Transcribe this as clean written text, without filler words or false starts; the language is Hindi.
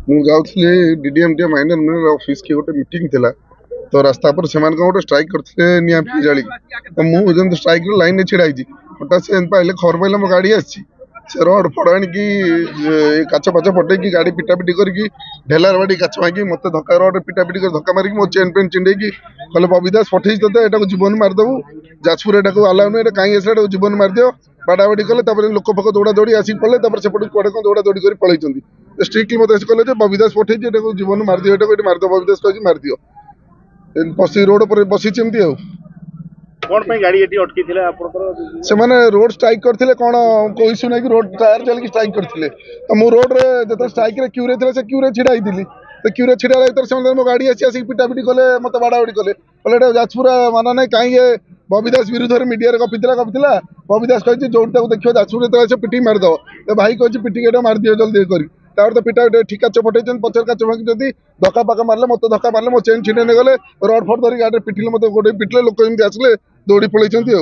मुझे डीडीएमडी माइनर ऑफिस की गोटे मीटिंग थिला तो रास्ता पर से गोटे स्ट्राइक करते निआं पी जाली तो मुझे स्ट्राइक लाइन में छिड़ा हठात से पाइले खबर पाइले मो गाड़ी आसी से रड फड़ आणिकी काच पाच पटे गाड़ी पिटापिटी करके ढेलार बाड़ी काच भांगी मत धक्का रड पिटापिटी कर धक्का मारिकी मो चेन पेन चिंडेकी कहले बबी दास पठे ते एटा जीवन मारिदेबू जाजपुर एटा अलाउ नुहे कहीं आसा जीवन मारिदियो बाड़ाबाड़ी कले लोक फोक दौड़ा दौड़ी आसिक पड़े सेपट कड़े कौन दौड़ा दौड़ी कर पलैंती स्ट्रिक्टली मत कहले बबी दास पठे जीवन मारिदियो ये मारिद बबी दास कह मारिदियो बसी रोड पर बसी कौन पे गाड़ी एटी अटकी थिले से माने रोड स्ट्राइक करथिले कोन को इश्यू नै कि रोड टायर चल के स्ट्राइक करथिले तो मो रोड रे जत स्ट्राइक रे क्यू रे थिले से क्यू रे छिड़ा हिथिली तो क्यू रे छिड़ा लाइतर से मो गाड़ी आसी पिटापिटी कले मत बाड़ाबाड़ी कले कहले जाजपुर माना नै काई ये बबी दास विरुद्ध रे मीडिया रे कपिथिला बबी दास कहछि जोड ताको देखियो जाजपुर रे से पिटी मार दो तो भाई कहछि पिटी केटा मार दियो जल्दी करी तार तो पिटा ठीक काच पठे पचर काच भांगी जदि धक्का पाका मारे मत धक्का मारे मो चेन छिड़े गले रड फड धरी गाड़ी पिटिले मत गोटे पिटिले लोक आसले दौड़ी पलैंती।